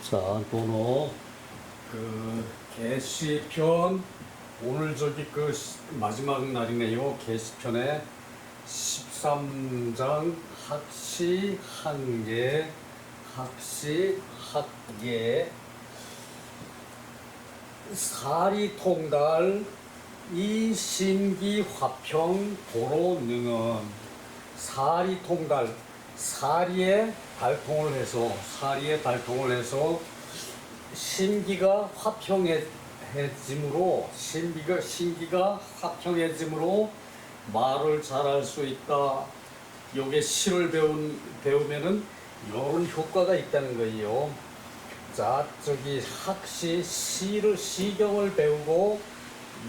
자, 번호 게시편 오늘 마지막 날이네요. 게시편에 13장 학시 한계 사리통달 이 신기 화평 도로 능은 사리통달 사리에 달통을 해서 신기가 화평해짐으로 신기가 화평해짐으로 말을 잘할 수 있다. 요게 시를 배우면은 이런 효과가 있다는 거예요. 자, 시경을 배우고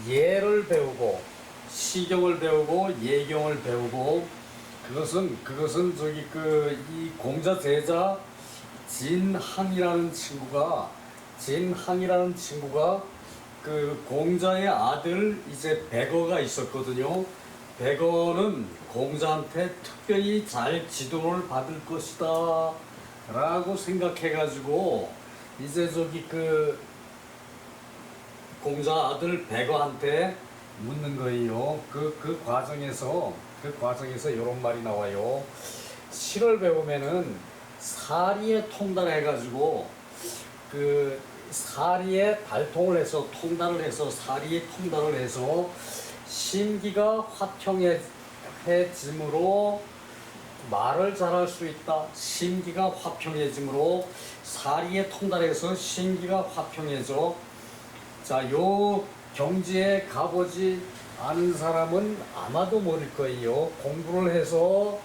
예를 배우고 시경을 배우고 예경을 배우고 그것은 이 공자 제자 진항이라는 친구가 그 공자의 아들 이제 백어가 있었거든요. 백어는 공자한테 특별히 잘 지도를 받을 것이다 라고 생각해가지고 이제 공자 아들 백어한테 묻는 거예요. 그 과정에서 이런 말이 나와요. 시를 배우면은 사리에 통달해가지고 사리에 달통을 해서 사리에 통달을 해서 신기가 화평해짐으로 말을 잘할 수 있다. 신기가 화평해짐으로 사리에 통달해서 신기가 화평해져. 자, 요 경지에 가보지 않은 사람은 아마도 모를 거예요. 공부를 해서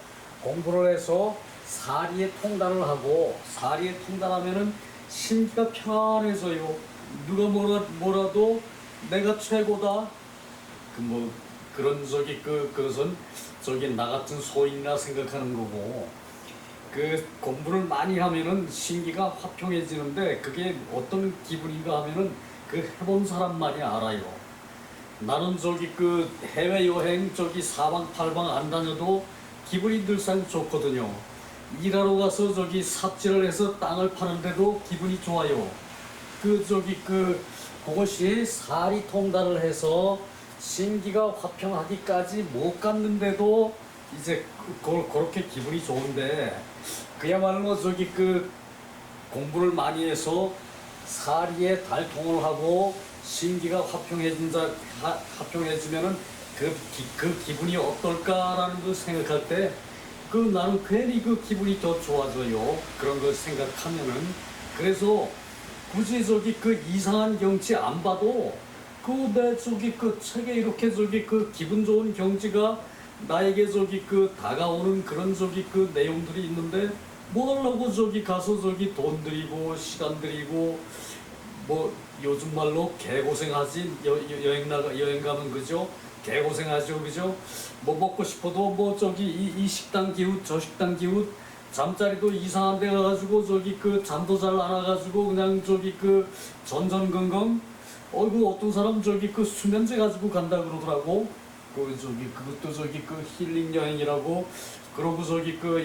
사리에 통달하면은 신기가 편해져요. 누가 뭐라도 내가 최고다. 그것은 나 같은 소인이라 생각하는 거고, 공부를 많이 하면은 신기가 화평해지는데 그게 어떤 기분인가 하면은 해본 사람만이 알아요. 나는 해외여행 사방팔방 안 다녀도 기분이 늘상 좋거든요. 일하러 가서 삽질을 해서 땅을 파는데도 기분이 좋아요. 그것이 사리통달을 해서 신기가 화평하기까지 못 갔는데도 이제 그렇게 기분이 좋은데, 그야말로 공부를 많이 해서 사리에 달통을 하고 신기가 화평해지면은 그 기분이 어떨까라는 걸 생각할 때 나는 괜히 기분이 더 좋아져요. 그런 걸 생각하면은. 그래서 굳이 이상한 경치 안 봐도 내 책에 이렇게 기분 좋은 경치가 나에게 다가오는 그런 내용들이 있는데 뭐 하려고 가서 돈 들이고 시간 들이고 요즘 말로 개고생하지. 여행 가면 그죠? 개고생하죠, 그죠? 먹고 싶어도 이 식당 기웃 저 식당 기웃 잠자리도 이상한 데 가가지고 잠도 잘 안 와가지고 그냥 전전긍긍. 어떤 사람 수면제 가지고 간다 그러더라고. 그것도 힐링 여행이라고. 그러고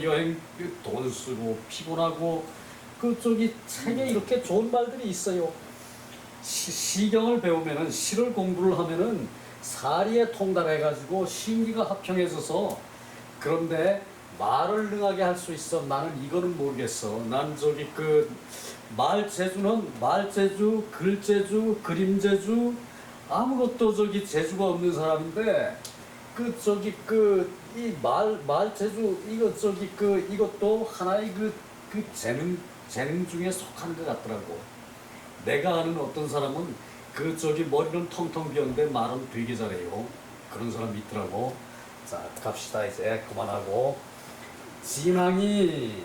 여행 돈 쓰고 피곤하고 책에 이렇게 좋은 말들이 있어요. 시경을 배우면은 시를 공부를 하면은 사리에 통달해가지고 신기가 화평해져서, 그런데 말을 능하게 할 수 있어. 나는 이거는 모르겠어. 난 말재주, 글재주, 그림재주 아무것도 재주가 없는 사람인데 이 말재주 이것도 하나의 재능 중에 속한 것 같더라고. 내가 아는 어떤 사람은 머리는 텅텅 비었는데 말은 되게 잘해요. 그런 사람이 있더라고. 자, 갑시다. 이제 그만하고. 진항이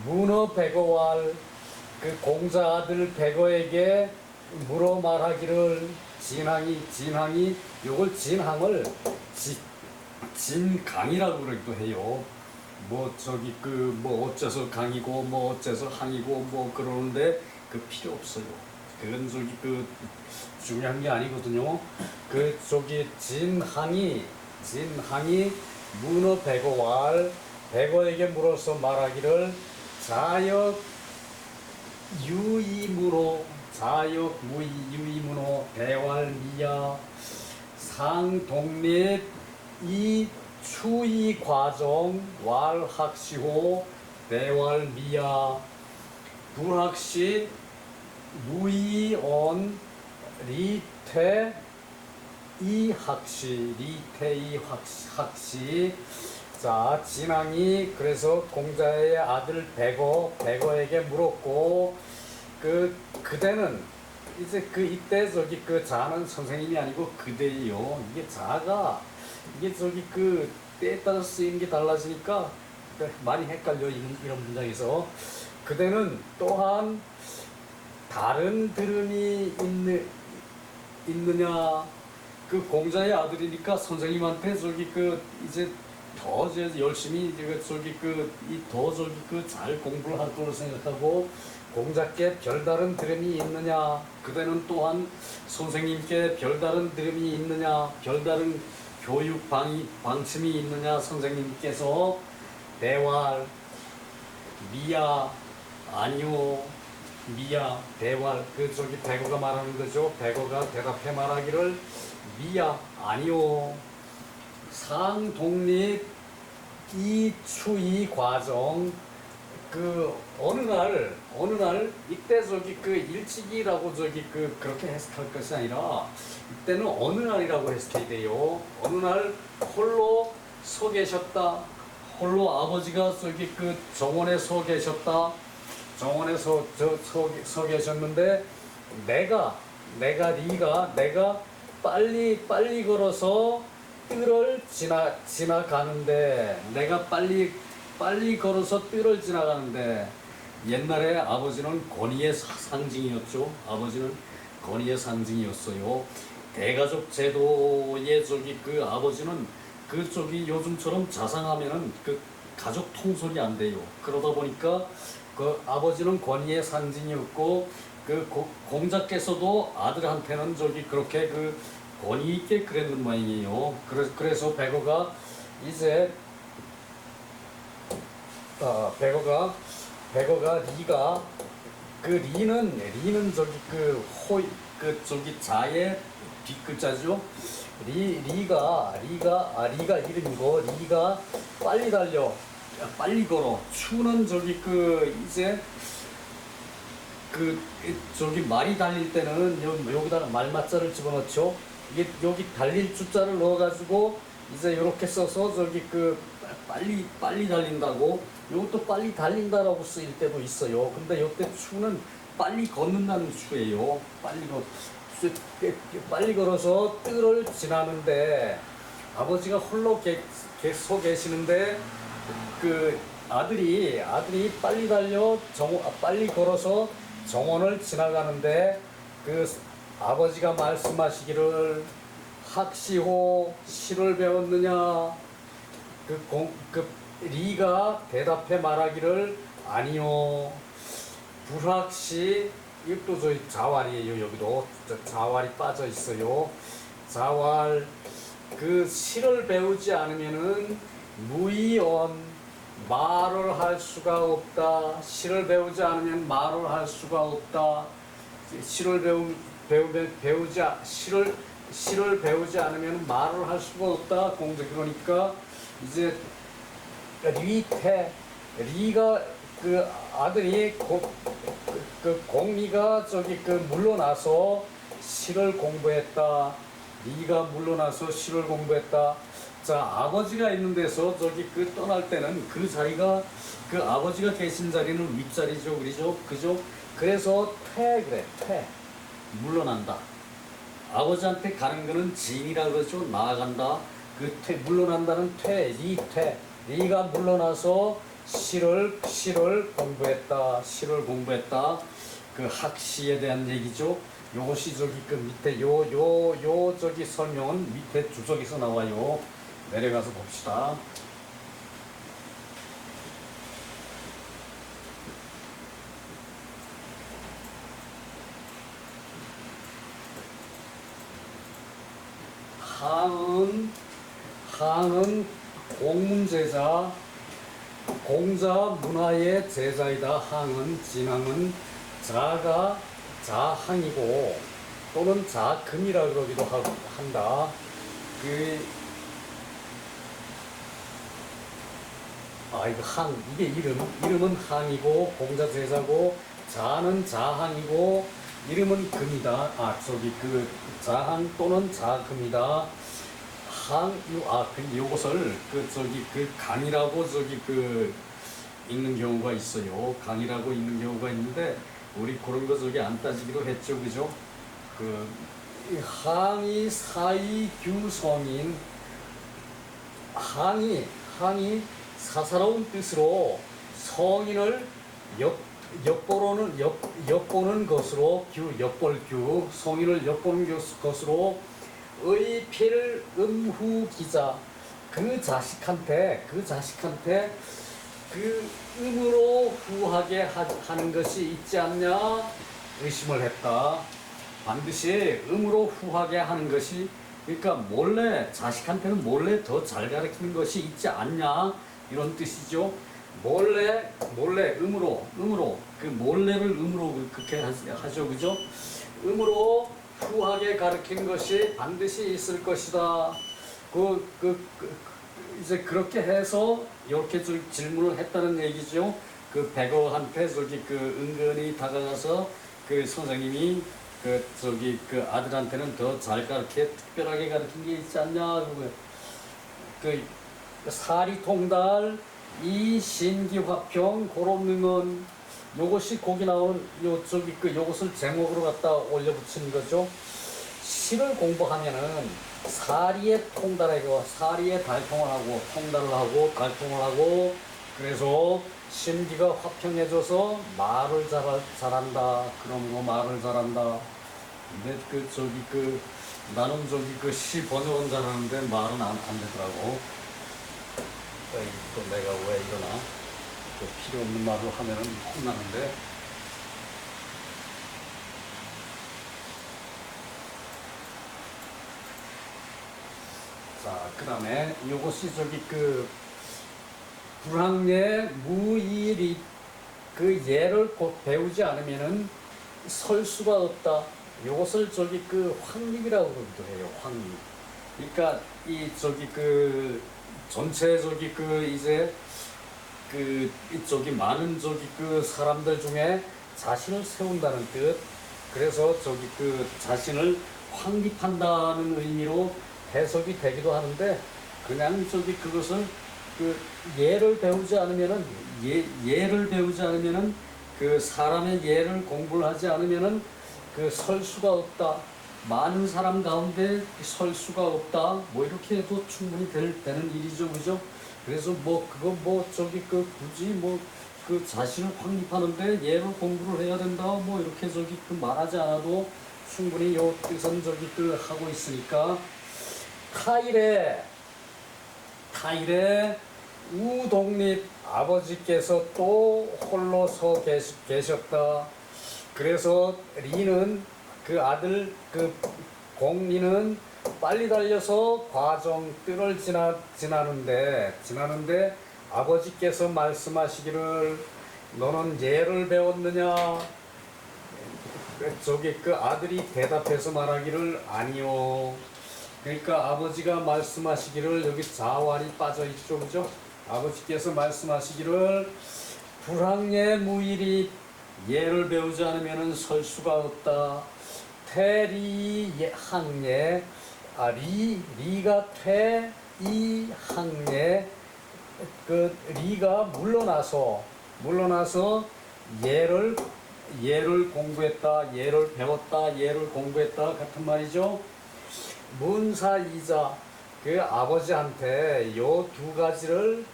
문어 백어왈 공자 아들 백어에게 물어 말하기를, 진항이 요걸 진항을 진강이라고 그러기도 해요. 어째서 강이고 어째서 항이고 그러는데 필요 없어요. 그건 중요한 게 아니거든요. 진항이 문어 백어왈 백어에게 물어서 말하기를, 자역 유이문호 자역 무이 유이문호 대활미야 상독립 이 추이 과정 왈학시호 대활미야 불학시 무이언 리퇴 이학시 리퇴 이학시 자 진왕이 그래서 공자의 아들 백어에게 물었고 그대는 이제 이때 저기 자는 선생님이 아니고 그대요. 이게 자가 이게 저기 때에 따라 쓰이는 게 달라지니까 많이 헷갈려 이런 문장에서 그대는 또한 다른 들음이 있느냐 공자의 아들이니까 선생님한테 저기 이제 더 열심히 저기 잘 공부를 할 거로 생각하고 공자께 별다른 들음이 있느냐 그대는 또한 선생님께 별다른 들음이 있느냐 별다른 교육 방침이 있느냐 선생님께서 대활 미야 아니요 미야 대활 저기 백어가 말하는 거죠. 백어가 대답해 말하기를 미야 아니요 상독립 이추이 과정 어느 날 이때 저기 일찍이라고 저기 그렇게 해석할 것이 아니라 이때는 어느 날이라고 해석해야 돼요. 어느 날 홀로 서 계셨다. 홀로 아버지가 저기 정원에 서 계셨다. 정원에 서 계셨는데 내가 빨리 걸어서 뜰을 지나가는데 내가 빨리 걸어서 뜰을 지나가는데 옛날에 아버지는 권위의 상징이었죠. 아버지는 권위의 상징이었어요. 대가족 제도의 저기 아버지는 저기 요즘처럼 자상하면은 가족 통솔이 안 돼요. 그러다 보니까 아버지는 권위의 상징이었고 공자께서도 아들한테는 저기 그렇게 권위 있게 그랬는 모양이에요. 그래서 백어가 이제 백어가 리가 리는 저기 저기 자의 뒷글자죠. 리가 이름이고 리가 빨리 달려 빨리 걸어 추는 저기 이제 저기 말이 달릴 때는 여기다가 말맞자를 집어넣죠. 이게 여기 달릴 주자를 넣어가지고 이제 이렇게 써서 저기 빨리 달린다고 이것도 빨리 달린다라고 쓰일 때도 있어요. 근데 이때 추는 빨리 걷는다는 추예요. 빨리 걸어서 뜰을 지나는데 아버지가 홀로 서 계시는데 아들이 빨리 빨리 걸어서 정원을 지나가는데 아버지가 말씀하시기를 학시호 시를 배웠느냐 리가 대답해 말하기를 아니요 불학시 이것도 저희 자활이에요. 여기도 자활이 빠져 있어요. 자활 시를 배우지 않으면은 무이언 말을 할 수가 없다. 시를 배우지 않으면 말을 할 수가 없다. 시를 배우지 않으면 말을 할 수가 없다. 공자 그러니까 이제 리가 아들이 공리가 저기 물러나서 시를 공부했다. 리가 물러나서 시를 공부했다. 자 아버지가 있는 데서 저기 떠날 때는 자리가 아버지가 계신 자리는 윗자리죠, 그죠? 그래서 퇴 물러난다. 아버지한테 가는 거는 진이라 그러죠. 나아간다. 물러난다는 리가 물러나서 시를 공부했다. 시를 공부했다. 학시에 대한 얘기죠. 요것이 저기 밑에 저기 설명은 밑에 주석에서 나와요. 내려가서 봅시다. 항은 공문제자 공자 문화의 제자이다. 항은 진항은 자가 자항이고 또는 자금이라 그러기도 한다. 이거 이게 이름은 항이고 공자 제자고 자는 자항이고 이름은 금이다. 자항 또는 자금이다. 요것을 강이라고 읽는 경우가 있어요. 강이라고 읽는 경우가 있는데 우리 그런 거 안 따지기로 했죠, 그죠? 항이 사이 규성인 항이 사사로운 뜻으로 성인을 엿보는 것으로 엿볼규 성인을 엿보는 것으로 의필 음후기자 그 자식한테 그 음으로 후하게 하는 것이 있지 않냐 의심을 했다. 반드시 음으로 후하게 하는 것이 그러니까 자식한테는 몰래 더 잘 가르치는 것이 있지 않냐 이런 뜻이죠. 몰래 음으로 몰래를 음으로 그렇게 하죠, 그죠? 음으로 후하게 가르치는 것이 반드시 있을 것이다. 이제 그렇게 해서 이렇게 질문을 했다는 얘기죠. 백어한테 은근히 다가가서 선생님이 아들한테는 더 잘 특별하게 가르친 게 있지 않냐. 사리통달 이 신기화평 고롬능은 요것이 거기 나온 요것을 제목으로 갖다 올려붙인 거죠. 시를 공부하면은 사리에 통달하고 사리에 달통을 하고 통달을 하고 달통을 하고 그래서 신기가 화평해져서 말을 잘한다. 그러므로 말을 잘한다. 근데 나는 시 번역은 잘하는데 말은 안 되더라고. 또 내가 왜 이러나? 필요 없는 말을 하면은 혼나는데. 자, 그 다음에 이것이 불황예 무일이 예를 곧 배우지 않으면은 설 수가 없다. 이것을 황립이라고 그러기도 해요. 황립. 그러니까 전체 이제 많은 사람들 중에 자신을 세운다는 뜻. 그래서 자신을 확립한다는 의미로 해석이 되기도 하는데 그냥 그것을 예를 배우지 않으면은 예를 배우지 않으면은 사람의 예를 공부를 하지 않으면은 설 수가 없다. 많은 사람 가운데 설 수가 없다. 뭐 이렇게 해도 충분히 되는 일이죠, 그죠? 그래서 굳이 자신을 확립하는데 예를 공부를 해야 된다. 뭐 이렇게 말하지 않아도 충분히 요 뜻은 하고 있으니까 타일에 우독립 아버지께서 또 홀로 서 계셨다. 그래서 리는 아들 공리는 빨리 달려서 과정뜰을 지나는데 아버지께서 말씀하시기를 너는 예를 배웠느냐? 아들이 대답해서 말하기를 아니요. 그러니까 아버지가 말씀하시기를 여기 자활이 빠져 있죠, 그죠? 아버지께서 말씀하시기를 불황예 무일이 예를 배우지 않으면 설 수가 없다. 퇴리항예 리가 퇴이항예 리가 물러나서 예를 공부했다. 예를 배웠다. 예를 공부했다 같은 말이죠. 문사이자 아버지한테 요 두 가지를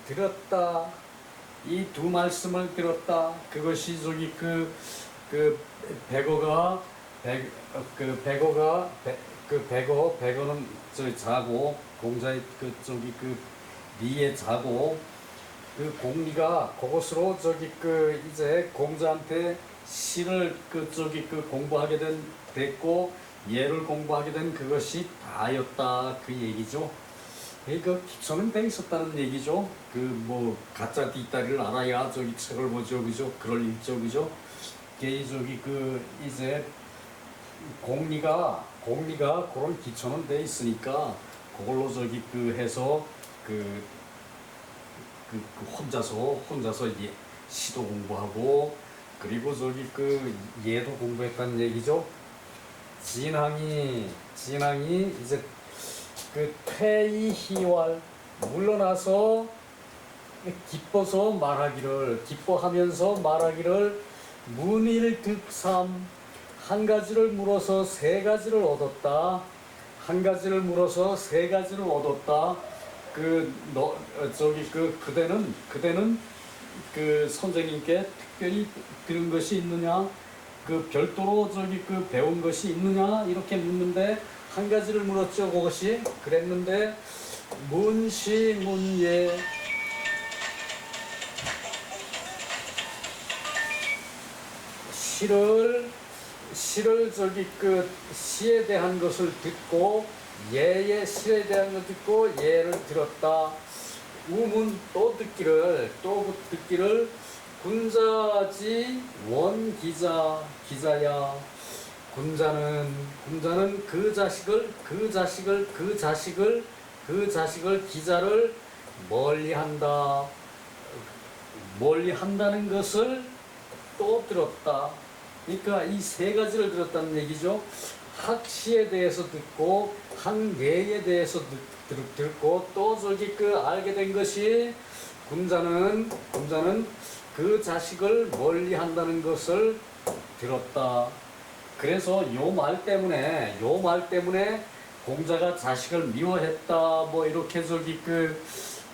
들었다. 이 두 말씀을 들었다. 그것이 백어는 자고 공자의 리의 자고 공리가 그것으로 이제 공자한테 시를 공부하게 됐고 예를 공부하게 된 그것이 다였다 그 얘기죠. 그러니까 기초는 돼 있었다는 얘기죠. 그 뭐 가짜 뒷다리를 알아야 저기 책을 보죠, 그죠? 그럴 일죠, 그죠? 그 저기 그 이제 공리가 그런 기초는 돼 있으니까 그걸로 저기 그 해서 그, 혼자서 시도 공부하고 그리고 저기 그 예도 공부했다는 얘기죠. 진항이 이제 그 퇴이희왈 물러나서 기뻐하면서 말하기를 문일득삼 한 가지를 물어서 세 가지를 얻었다. 한 가지를 물어서 세 가지를 얻었다. 그대는 그 선생님께 특별히 들은 것이 있느냐? 그 별도로 저기 그 배운 것이 있느냐? 이렇게 묻는데 한 가지를 물었죠. 그것이 그랬는데 문시문예 시를 저기 그 시에 대한 것을 듣고 예의 시에 대한 것을 듣고 예를 들었다. 우문 또 듣기를 군자지 기자야 군자는 그 자식을 기자를 멀리한다는 것을 또 들었다. 그러니까 이 세 가지를 들었다는 얘기죠. 학시에 대해서 듣고 학예에 대해서 듣고 또 저기 그 알게 된 것이 군자는 그 자식을 멀리한다는 것을 들었다. 그래서 요 말 때문에 공자가 자식을 미워했다 뭐 이렇게 저기 그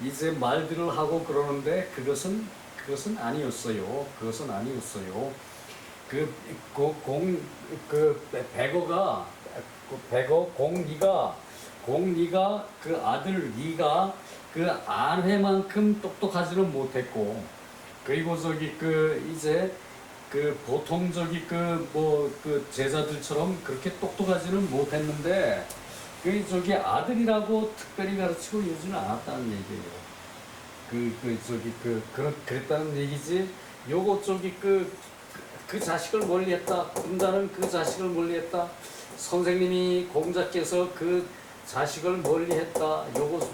이제 말들을 하고 그러는데 그것은 아니었어요. 공리가 그 아들 리가 그 아내만큼 똑똑하지는 못했고 그리고 저기 그 이제 그 보통 저기 그 제자들처럼 그렇게 똑똑하지는 못했는데 그 저기 아들이라고 특별히 가르치고 이러지는 않았다는 얘기예요. 그랬다는 얘기지. 요거 저기 그 자식을 멀리했다. 군자는 그 자식을 멀리했다. 선생님이 공자께서 그 자식을 멀리했다.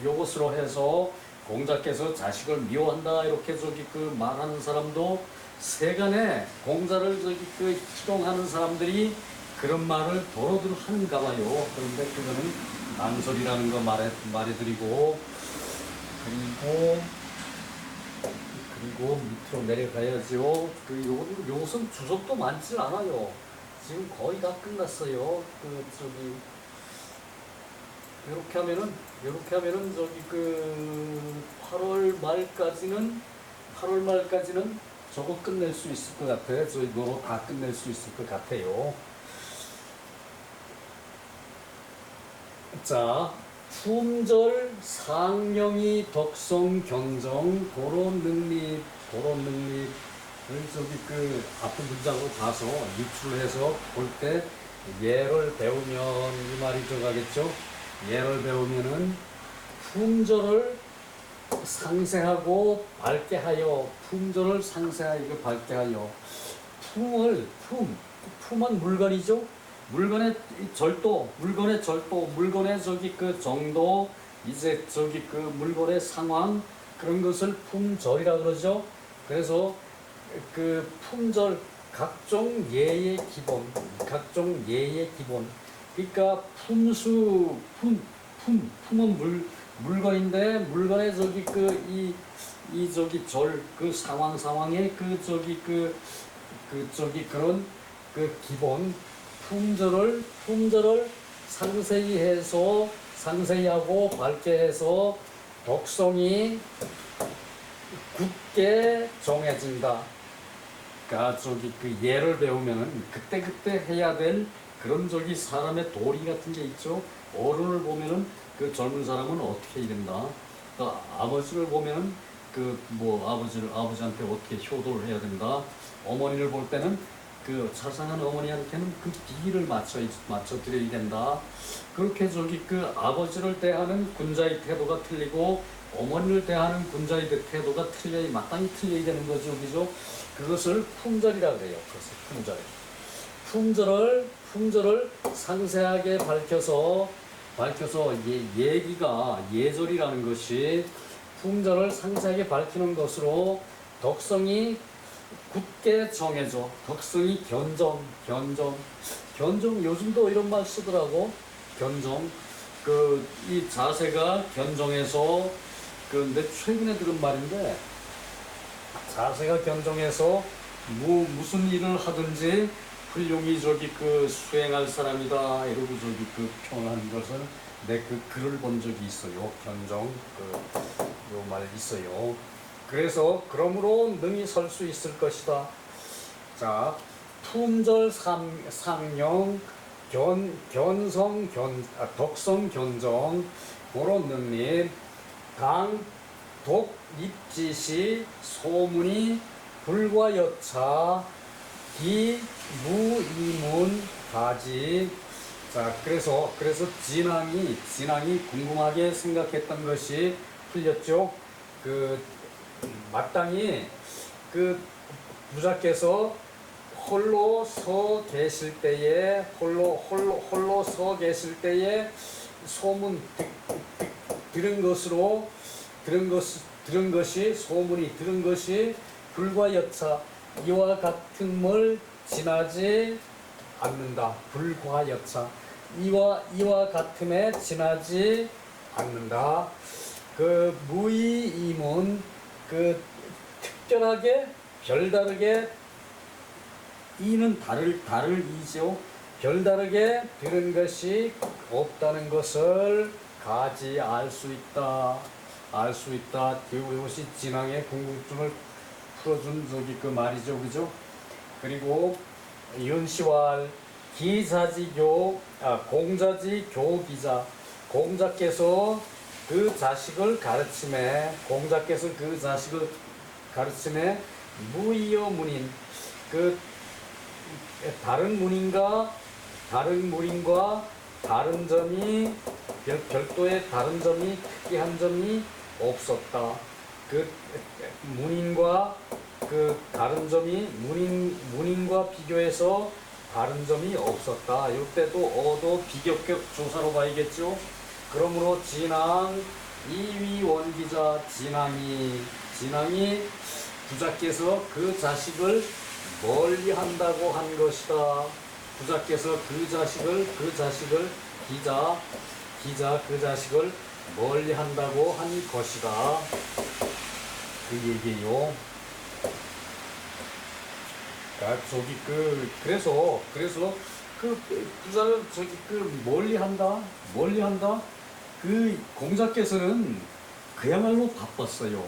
요것으로 해서 공자께서 자식을 미워한다. 이렇게 저기 그 말하는 사람도 세간에 공자를 저기 그 희롱하는 사람들이 그런 말을 도로들 하는가 봐요. 그런데 그거는 망설이라는 거 말해드리고 그리고 밑으로 내려가야죠. 요것은 주석도 많지 않아요. 지금 거의 다 끝났어요. 이렇게 하면은 저기 8월 말까지는 저거 끝낼 수 있을 것 같아요. 저희 노로 다 끝낼 수 있을 것 같아요. 자, 품절, 상명이, 덕성, 경정, 도론 능립을 저기 앞에 문장으로 봐서 유출해서 볼 때 예를 배우면 이 말이 들어가겠죠. 예를 배우면은 품절을 상세하고 밝게 하여 품은 물건이죠. 물건의 절도, 물건의 저기 그 정도, 이제 저기 그 물건의 상황, 그런 것을 품절이라 그러죠. 그래서 그 품절, 각종 예의 기본. 그러니까 품은 물건인데, 물건의 저기 이 저기 상황에 그런 기본, 품절을 상세히 하고 밝게 해서 덕성이 굳게 정해진다. 그러니까 저기 예를 배우면은 그때 해야 될 그런 저기 사람의 도리 같은 게 있죠. 어른을 보면은 그 젊은 사람은 어떻게 해야 된다. 또 아버지를 보면은 아버지한테 어떻게 효도를 해야 된다. 어머니를 볼 때는 그 자상한 어머니한테는 그 비위를 맞춰 드려야 된다. 그렇게 저기 그 아버지를 대하는 군자의 태도가 틀리고 어머니를 대하는 군자의 태도가 마땅히 틀려야 되는 거죠, 그죠? 그것을 품절이라 그래요. 그것을 품절을 상세하게 밝혀서 얘기가 예절이라는 것이 품절을 상세하게 밝히는 것으로 덕성이 굳게 정해져. 덕성이 견정 요즘도 이런 말 쓰더라고. 견정. 이 자세가 견정해서 근데 최근에 들은 말인데 자세가 견정해서 무슨 일을 하든지 훌륭히 수행할 사람이다 이러고 표현하는 것을 내 글을 본 적이 있어요. 견정 요 말 있어요. 그래서 그러므로 능히 설 수 있을 것이다. 자, 품절 상령 덕성 견정 고로 능립 강 독 입지시 소문이 불과 여차 기 무이문 가지. 자, 그래서 진앙이 궁금하게 생각했던 것이 풀렸죠. 마땅히 부자께서 홀로 서 계실 때에 소문 소문이 들은 것이 불과 여차 이와 같음을 지나지 않는다. 불과 여차 이와 같음에 지나지 않는다. 무의임은 특별하게 별다르게 이는 다를 이죠. 별다르게 들은 것이 없다는 것을 가지 알 수 있다. 이것이 진앙의 궁금증을 풀어준 말이죠, 그죠? 그리고 윤시왈 공자지 교기자 공자께서 그 자식을 가르침에 무이여 문인 다른 문인과 다른 점이 별도의 다른 점이 특이한 점이 없었다. 문인과 다른 점이 문인과 비교해서 다른 점이 없었다. 이때도 어도 비교격 조사로 봐야겠죠. 그러므로 진앙 이위 원기자 진앙이 부자께서 그 자식을 멀리 한다고 한 것이다. 부자께서 그 자식을 그 자식을 멀리 한다고 한 것이다. 그 얘기예요. 그래서 부자를 멀리 한다. 공자께서는 그야말로 바빴어요.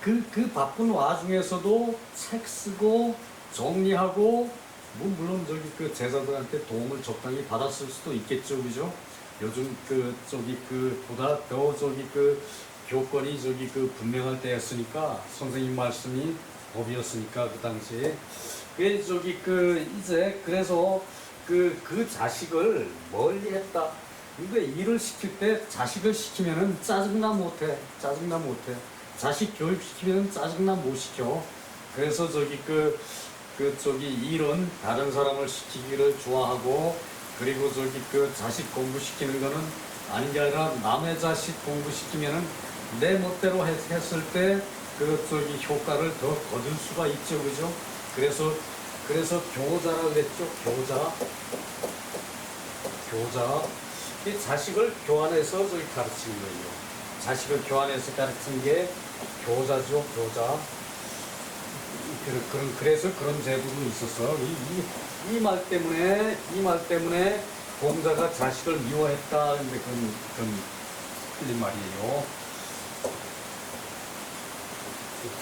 그 바쁜 와중에서도 책 쓰고 정리하고 물론 제자들한테 도움을 적당히 받았을 수도 있겠죠, 그죠? 요즘 보다 더 교권이 분명할 때였으니까 선생님 말씀이 법이었으니까 그 당시에 그래서 그 자식을 멀리 했다. 근데 일을 시킬 때 자식을 시키면은 짜증나 못해. 자식 교육시키면 짜증나 못 시켜. 그래서 일은 다른 사람을 시키기를 좋아하고, 그리고 자식 공부시키는 거는 아닌 게 아니라 남의 자식 공부시키면은 내 멋대로 했을 때 효과를 더 거둘 수가 있죠, 그죠? 그래서 교자라고 그랬죠, 교자. 이 자식을 교환해서 가르치는 거예요. 자식을 교환해서 가르치는 게 교자죠, 교자. 그래서 그런 제도도 있었어. 이 말 때문에 공자가 자식을 미워했다. 근데 그건 틀린 말이에요.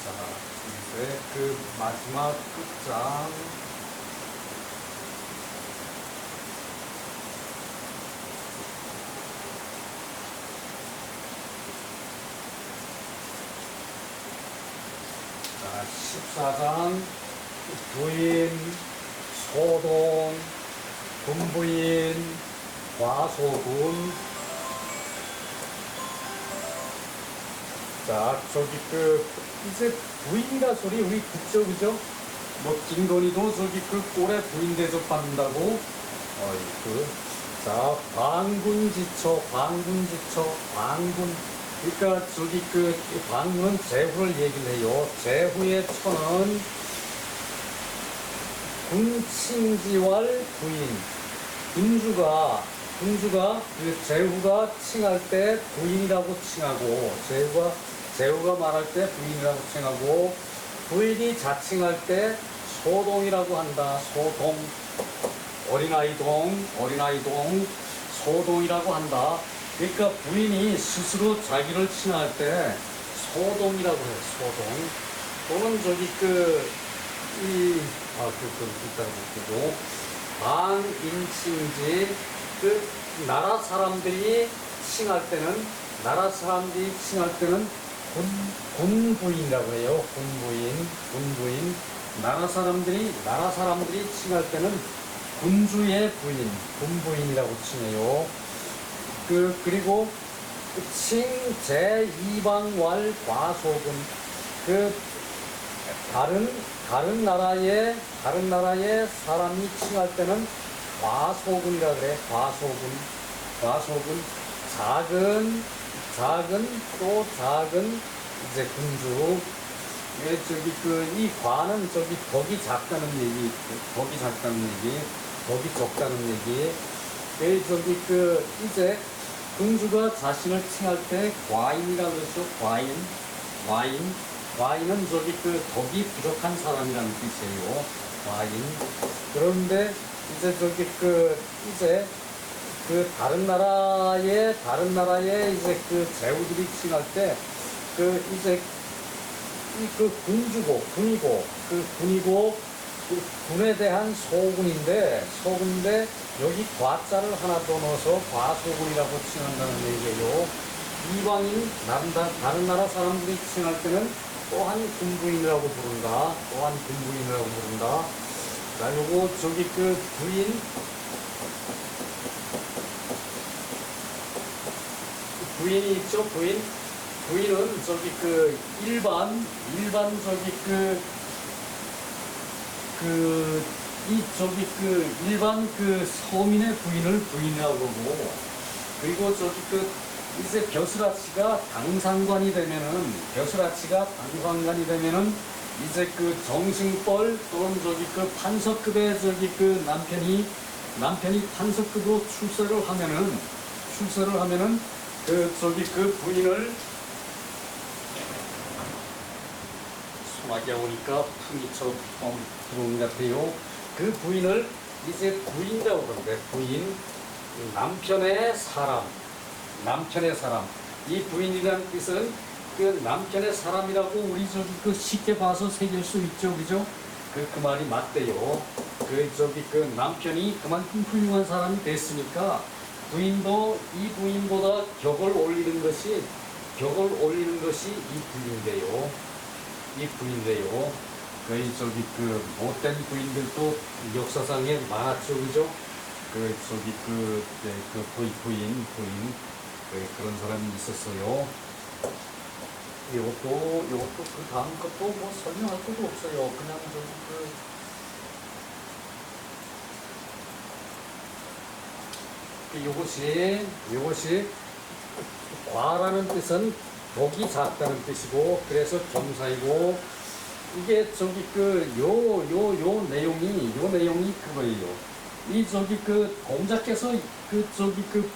자, 이제 마지막 끝장. 자, 14장 부인, 소동, 군부인, 과소군. 자, 저기 이제 부인이라 소리 우리 듣죠, 그죠? 뭐 김건희도 저기 꼴에 부인 대접받는다고. 자, 광군지처, 광군. 그러니까 저기 광군은 제후를 얘기를 해요. 제후의 처는 군칭지왈 부인. 군주가 그 제후가 칭할 때 부인이라고 칭하고, 제후가 말할 때 부인이라고 칭하고, 부인이 자칭할 때 소동이라고 한다. 소동. 어린아이동, 소동이라고 한다. 그러니까 부인이 스스로 자기를 칭할 때 소동이라고 해요. 소동. 또는 저기 일단 볼게요. 방인칭지, 나라 사람들이 칭할 때는 군부인이라고 해요. 군부인. 나라 사람들이 칭할 때는 군주의 부인, 군부인이라고 칭해요. 그리고 칭 제2방왈 과소군. 다른 나라의 사람이 칭할 때는 과소군이라 그래. 과소군. 작은 이제 군주. 이 과는 덕이 작다는 얘기, 덕이 적다는 얘기. 이제 군주가 자신을 칭할 때 과인이라고 그러죠. 과인은 덕이 부족한 사람이라는 뜻이에요. 과인. 그런데 이제 다른 나라의 이제 제후들이 칭할 때 이제 군이고 군에 대한 소군인데 여기 과자를 하나 더 넣어서 과소군이라고 칭한다는 얘기예요. 이방인 다른 나라 사람들이 칭할 때는 또한 군부인이라고 부른다. 자, 요거 부인이 있죠. 부인은 일반 일반 서민의 부인을 부인이라고 그러고, 그리고 이제 벼슬아치가 당상관이 되면은 이제 정승벌 또는 판서급의 남편이 판서급으로 출세를 하면은 부인을, 소나기가 오니까 풍이 들어오는 것 같아요. 그 부인을 이제 부인이라고 그러는데, 부인, 남편의 사람. 이 부인이라는 뜻은 남편의 사람이라고 우리 쉽게 봐서 새길 수 있죠, 그죠? 그 말이 맞대요. 남편이 그만큼 훌륭한 사람이 됐으니까 부인도 이 부인보다 격을 올리는 것이 이 부인인데요. 못된 부인들도 역사상에 많았죠, 그죠? 부인, 그런 사람이 있었어요. 이것도 그 다음 것도 뭐 설명할 것도 없어요. 그냥 이것이 과라는 뜻은 덕이 작다는 뜻이고, 그래서 경사이고, 이게 요 내용이 그거예요. 공자께서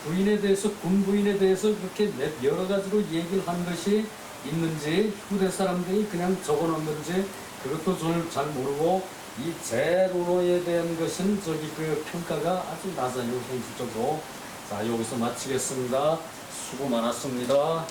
부인에 대해서, 군부인에 대해서 그렇게 여러 가지로 얘기를 한 것이 있는지, 후대 사람들이 그냥 적어 놓는지, 그것도 저는 잘 모르고, 이 제론어에 대한 것은 평가가 아주 낮아요, 현실적으로. 자, 여기서 마치겠습니다. 수고 많았습니다.